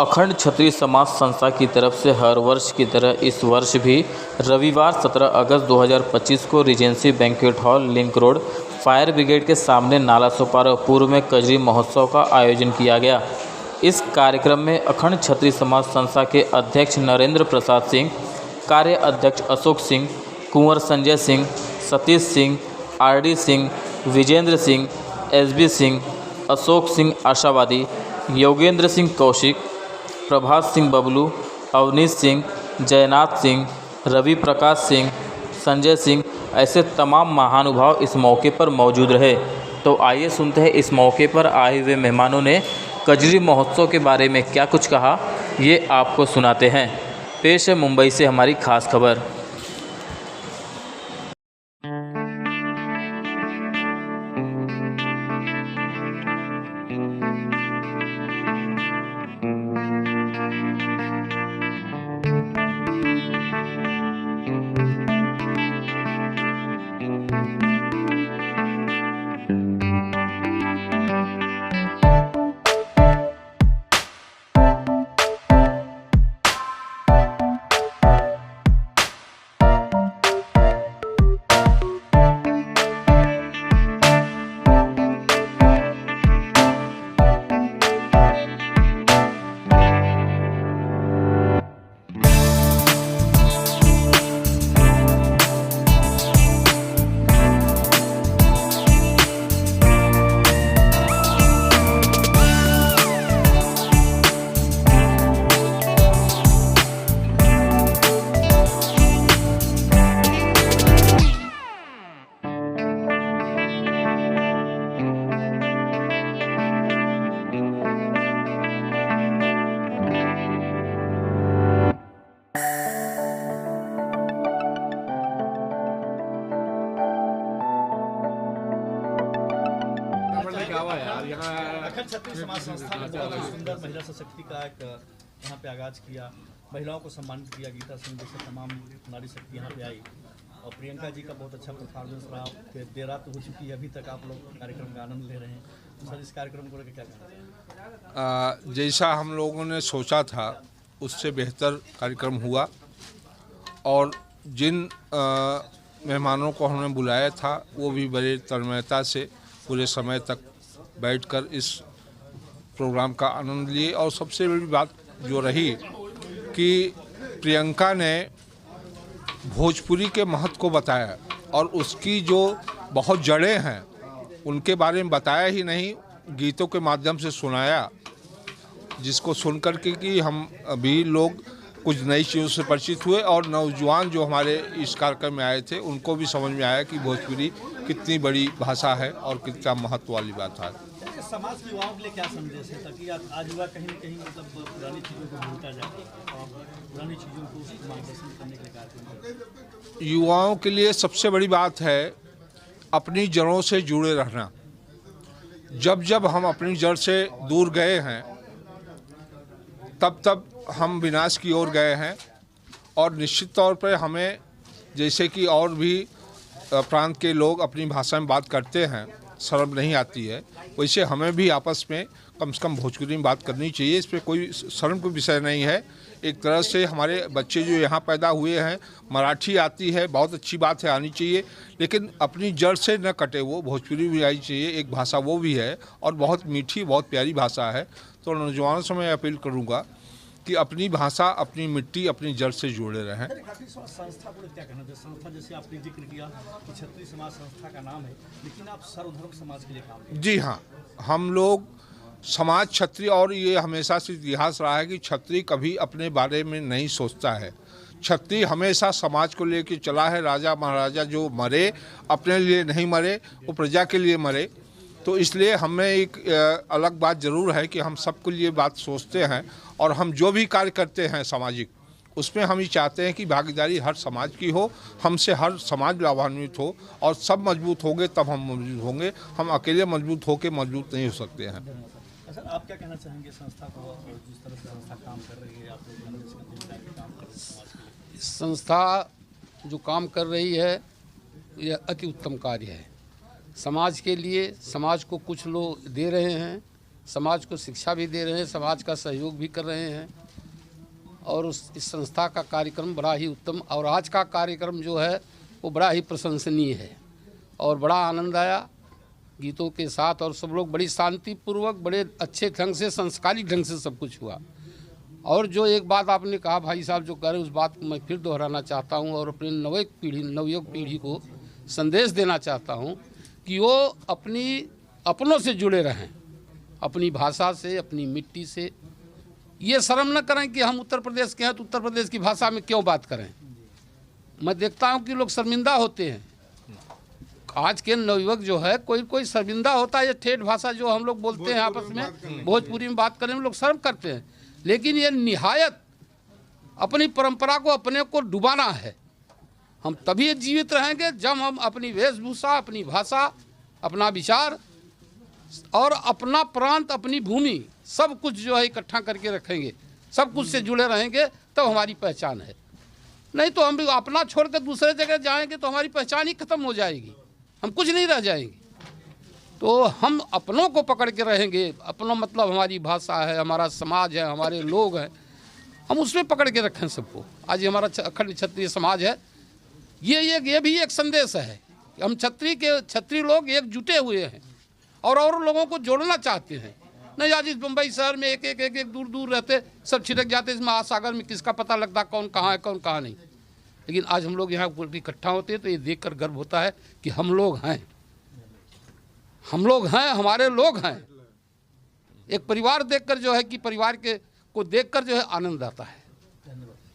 अखंड क्षत्रिय समाज संस्था की तरफ से हर वर्ष की तरह इस वर्ष भी रविवार 17 अगस्त 2025 को Regency banquet hall link road fire brigade के सामने नाला सोपारा पूर्व में कजरी महोत्सव का आयोजन किया गया। इस कार्यक्रम में अखंड क्षत्रिय समाज संस्था के अध्यक्ष नरेंद्र प्रसाद सिंह, कार्य अध्यक्ष अशोक सिंह, कुंवर संजय सिंह, सतीश सिंह, आरडी सिंह, विजेंद्र सिंह, एसबी सिंह, अशोक सिंह आशावादी, योगेंद्र सिंह कौशिक, प्रभात सिंह बबलू, अवनीश सिंह, जयनाथ सिंह, रवि प्रकाश सिंह, संजय सिंह ऐसे तमाम महानुभाव इस मौके पर मौजूद रहे। तो आइए सुनते हैं इस मौके पर आए हुए मेहमानों ने कजरी महोत्सव के बारे में क्या कुछ कहा, ये आपको सुनाते हैं। पेश है मुंबई से हमारी खास खबर। अखंड क्षत्रिय समाज संस्था ने बहुत ही सुंदर महिला सशक्ति का एक यहाँ पे आगाज किया, महिलाओं को सम्मानित किया। गीता सिंह जैसे तमाम नारी शक्ति यहाँ पे आई और प्रियंका जी का बहुत अच्छा परफॉर्मेंस रहा। देर रात हो चुकी है, अभी तक आप लोग कार्यक्रम का आनंद ले रहे हैं। तो सर, इस कार्यक्रम को लेकर क्या कहना? जैसा हम लोगों ने सोचा था उससे बेहतर कार्यक्रम हुआ और जिन मेहमानों को हमने बुलाया था वो भी बड़े तन्मयता से पूरे समय तक बैठकर इस प्रोग्राम का आनंद लिए। और सबसे बड़ी बात जो रही कि प्रियंका ने भोजपुरी के महत्व को बताया और उसकी जो बहुत जड़ें हैं उनके बारे में बताया ही नहीं, गीतों के माध्यम से सुनाया, जिसको सुनकर के कि हम अभी लोग कुछ नई चीज़ों से परिचित हुए और नौजवान जो हमारे इस कार्यक्रम में आए थे उनको भी समझ में आया कि भोजपुरी कितनी बड़ी भाषा है और कितना महत्व वाली बात है। समाज के युवाओं के लिए क्या संदेश है ताकि आज युवा कहीं न कहीं मतलब पुरानी चीज़ों को भूलता जाए और पुरानी चीज़ों को मार्गदर्शन करने के लिए कार्यक्रम? युवाओं के लिए सबसे बड़ी बात है अपनी जड़ों से जुड़े रहना। जब जब हम अपनी जड़ से दूर गए हैं तब तब हम विनाश की ओर गए हैं। और निश्चित तौर पर हमें, जैसे कि और भी प्रांत के लोग अपनी भाषा में बात करते हैं, शर्म नहीं आती है, वैसे हमें भी आपस में कम से कम भोजपुरी में बात करनी चाहिए। इस पर कोई शर्म का विषय नहीं है। एक तरह से हमारे बच्चे जो यहाँ पैदा हुए हैं, मराठी आती है, बहुत अच्छी बात है, आनी चाहिए, लेकिन अपनी जड़ से न कटे, वो भोजपुरी भी आनी चाहिए। एक भाषा वो भी है और बहुत मीठी, बहुत प्यारी भाषा है। तो नौजवानों से मैं अपील करूँगा कि अपनी भाषा, अपनी मिट्टी, अपनी जड़ से जुड़े रहें। संस्था को क्या कहना चाहिए? संस्था जैसे आपने जिक्र किया कि क्षत्रिय समाज संस्था का नाम है, लेकिन आप सर्वधर्म समाज के लिए काम करते हैं। जी हाँ, हम लोग समाज क्षत्रिय, और ये हमेशा से इतिहास रहा है कि क्षत्रिय कभी अपने बारे में नहीं सोचता है। क्षत्रिय हमेशा समाज को लेकर चला है। राजा महाराजा जो मरे अपने लिए नहीं मरे, वो प्रजा के लिए मरे। तो इसलिए हमें एक अलग बात ज़रूर है कि हम सबके लिए बात सोचते हैं और हम जो भी कार्य करते हैं सामाजिक, उसमें हम ये चाहते हैं कि भागीदारी हर समाज की हो, हमसे हर समाज लाभान्वित हो और सब मजबूत होंगे तब हम मजबूत होंगे। हम अकेले मजबूत होकर मजबूत नहीं हो सकते हैं। सर, आप क्या कहना चाहेंगे संस्था को, जिस तरह से संस्था काम कर रही है, आप लोग काम कर रहे हैं समाज के लिए? संस्था जो काम कर रही है यह अति उत्तम कार्य है। समाज के लिए, समाज को कुछ लोग दे रहे हैं समाज को शिक्षा भी दे रहे हैं, समाज का सहयोग भी कर रहे हैं और इस संस्था का कार्यक्रम बड़ा ही उत्तम और आज का कार्यक्रम जो है वो बड़ा ही प्रशंसनीय है और बड़ा आनंद आया गीतों के साथ और सब लोग बड़ी शांतिपूर्वक बड़े अच्छे ढंग से संस्कारी ढंग से सब कुछ हुआ। और जो एक बात आपने कहा भाई साहब जो कह रहे उस बात को मैं फिर दोहराना चाहता हूँ और अपनी नवयुग पीढ़ी को संदेश देना चाहता हूँ कि वो अपनों से जुड़े रहें, अपनी भाषा से, अपनी मिट्टी से। ये शर्म न करें कि हम उत्तर प्रदेश के हैं तो उत्तर प्रदेश की भाषा में क्यों बात करें। मैं देखता हूँ कि लोग शर्मिंदा होते हैं। आज के नवयुवक जो है कोई शर्मिंदा होता है। ये ठेठ भाषा जो हम लोग बोलते हैं आपस में, भोजपुरी में बात करने में लोग शर्म करते हैं, लेकिन ये निहायत अपनी परंपरा को अपने को डुबाना है। हम तभी जीवित रहेंगे जब हम अपनी वेशभूषा, अपनी भाषा, अपना विचार और अपना प्रांत, अपनी भूमि सब कुछ जो है इकट्ठा करके रखेंगे, सब कुछ से जुड़े रहेंगे तब हमारी पहचान है। नहीं तो हम अपना छोड़ कर दूसरे जगह जाएंगे तो हमारी पहचान ही खत्म हो जाएगी, हम कुछ नहीं रह जाएंगे। तो हम अपनों को पकड़ के रहेंगे, अपना मतलब हमारी भाषा है, हमारा समाज है, हमारे लोग हैं, हम उसमें पकड़ के रखें सबको। आज हमारा अखंड क्षत्रिय समाज है, ये भी एक संदेश है कि हम क्षत्रिय लोग एक जुटे हुए हैं और लोगों को जोड़ना चाहते हैं। नहीं आज इस मुंबई शहर में एक दूर दूर रहते सब छिटक जाते, इस महासागर में किसका पता लगता कौन कहाँ है कौन कहाँ नहीं। लेकिन आज हम लोग यहाँ इकट्ठा होते हैं तो ये देखकर गर्व होता है कि हम लोग हैं, हमारे लोग हैं। एक परिवार देखकर जो है कि परिवार को देखकर जो है आनंद आता है।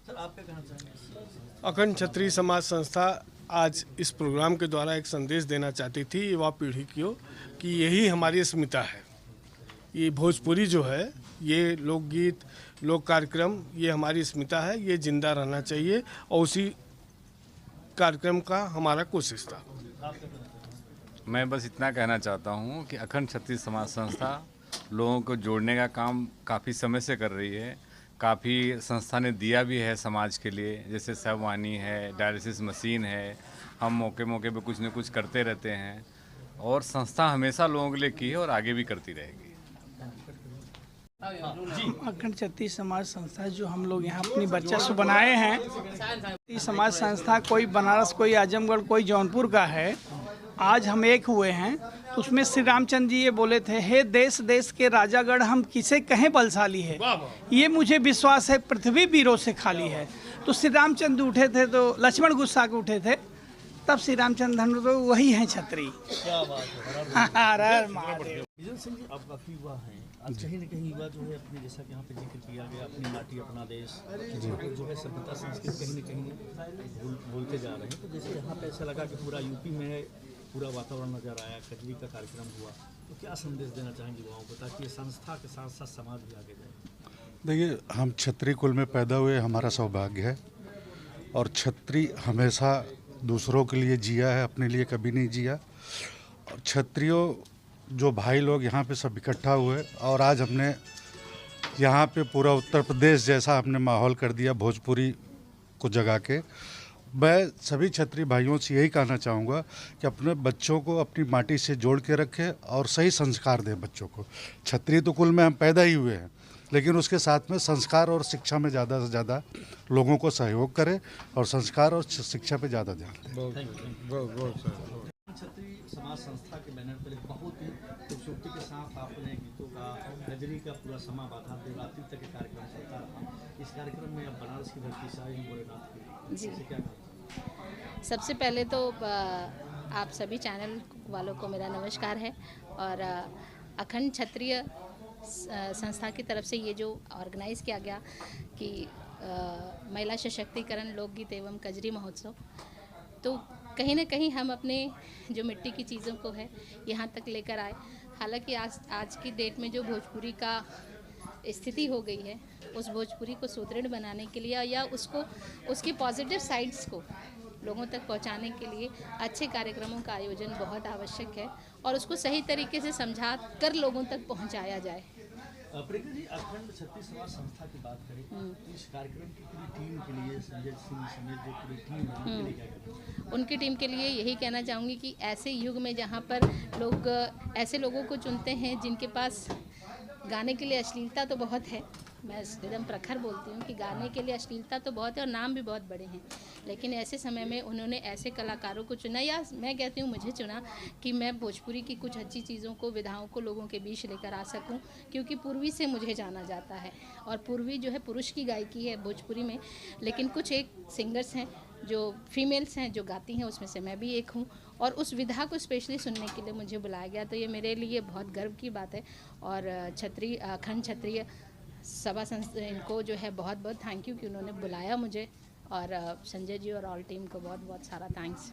सर आप क्या कहना चाहेंगे? अखंड क्षत्रिय समाज संस्था आज इस प्रोग्राम के द्वारा एक संदेश देना चाहती थी युवा पीढ़ी को कि यही हमारी अस्मिता है। ये भोजपुरी जो है, ये लोकगीत, लोक कार्यक्रम, ये हमारी अस्मिता है, ये जिंदा रहना चाहिए और उसी कार्यक्रम का हमारा कोशिश था। मैं बस इतना कहना चाहता हूँ कि अखंड क्षत्रिय समाज संस्था लोगों को जोड़ने का काम काफ़ी समय से कर रही है। काफ़ी संस्था ने दिया भी है समाज के लिए, जैसे सबवानी है, डायलिसिस मशीन है। हम मौके मौके पे कुछ न कुछ करते रहते हैं और संस्था हमेशा लोगों के लिए की है और आगे भी करती रहेगी। अखंड क्षत्रिय समाज संस्था जो हम लोग यहाँ अपनी वर्चस्व बनाए हैं, ये समाज संस्था कोई बनारस, कोई आजमगढ़, कोई जौनपुर का है। आज हम एक हुए हैं। उसमें श्री रामचंद्र जी ये बोले थे, हे देश देश के राजागढ़ हम किसे कहें बलशाली है, ये मुझे विश्वास है पृथ्वी वीरों से खाली है। तो श्री रामचंद्र उठे थे तो लक्ष्मण गुस्सा के उठे थे, तब श्री रामचंद्र धनु तो वही हैं छत्री। क्या बात है, हर महादेव। विजन सिंह जी आप काफ़ी युवा हैं, आज कहीं न कहीं युवा जो है अपनी, जैसा कि यहाँ पे जिक्र किया गया, अपनी माटी अपना देश जो है सभ्यता संस्कृति कहीं न कहीं भूलते जा रहे हैं। तो जैसे यहाँ पे ऐसा लगा कि पूरा यूपी में पूरा वातावरण नजर आया, कजरी का कार्यक्रम हुआ, तो क्या संदेश देना चाहेंगे युवाओं को ताकि ये संस्था के साथ साथ समाज भी आगे जाए? देखिए, हम क्षत्रिय कुल में पैदा हुए, हमारा सौभाग्य है और क्षत्रिय हमेशा दूसरों के लिए जिया है, अपने लिए कभी नहीं जिया। और क्षत्रियों जो भाई लोग यहाँ पे सब इकट्ठा हुए और आज हमने यहाँ पे पूरा उत्तर प्रदेश जैसा हमने माहौल कर दिया भोजपुरी को जगा के। मैं सभी क्षत्रिय भाइयों से यही कहना चाहूँगा कि अपने बच्चों को अपनी माटी से जोड़ के रखें और सही संस्कार दें बच्चों को। क्षत्रिय तो कुल में हम पैदा ही हुए हैं, लेकिन उसके साथ में संस्कार और शिक्षा में ज़्यादा से ज़्यादा लोगों को सहयोग करें और संस्कार और शिक्षा पे ज़्यादा ध्यान दें। क्षत्रिय समाज संस्था के बैनर पर बहुत ही खूबसूरती के साथ आपने गीतों का, गजरी का पूरा समा बाधा देवरात्रि तक के कार्यक्रम चलता रहा। इस कार्यक्रम में अब बनारस की धरती से आए हैं भोलेनाथ की, जी। इससे क्या कहना? सबसे पहले तो आप सभी चैनल वालों को मेरा नमस्कार है। और अखंड क्षत्रिय संस्था की तरफ से ये जो ऑर्गेनाइज़ किया गया कि महिला सशक्तिकरण लोकगीत एवं कजरी महोत्सव, तो कहीं ना कहीं हम अपने जो मिट्टी की चीज़ों को है यहाँ तक लेकर आए। हालांकि आज की डेट में जो भोजपुरी का स्थिति हो गई है, उस भोजपुरी को सुदृढ़ बनाने के लिए या उसकी पॉजिटिव साइड्स को लोगों तक पहुंचाने के लिए अच्छे कार्यक्रमों का आयोजन बहुत आवश्यक है और उसको सही तरीके से समझा कर लोगों तक पहुंचाया जाए। प्रियंका जी, अखंड क्षत्रिय समाज संस्था की बात करें तो इस कार्यक्रम की पूरी टीम के लिए, संजय सिंह समेत जो पूरी टीम है उनके लिए क्या कहना? उनकी टीम के लिए यही कहना चाहूँगी कि ऐसे युग में जहाँ पर लोग ऐसे लोगों को चुनते हैं जिनके पास गाने के लिए अश्लीलता तो बहुत है, मैं एकदम प्रखर बोलती हूँ कि गाने के लिए अश्लीलता तो बहुत है और नाम भी बहुत बड़े हैं, लेकिन ऐसे समय में उन्होंने ऐसे कलाकारों को चुना, या मैं कहती हूँ मुझे चुना कि मैं भोजपुरी की कुछ अच्छी चीज़ों को, विधाओं को लोगों के बीच लेकर आ सकूँ, क्योंकि पूर्वी से मुझे जाना जाता है और पूर्वी जो है पुरुष की गायकी है भोजपुरी में, लेकिन कुछ एक सिंगर्स हैं जो फीमेल्स हैं जो गाती हैं, उसमें से मैं भी एक हूँ और उस विधा को स्पेशली सुनने के लिए मुझे बुलाया गया, तो ये मेरे लिए बहुत गर्व की बात है। और अखंड क्षत्रिय सभा संस्था इनको जो है बहुत बहुत थैंक यू कि उन्होंने बुलाया मुझे, और संजय जी और ऑल टीम को बहुत बहुत सारा थैंक्स।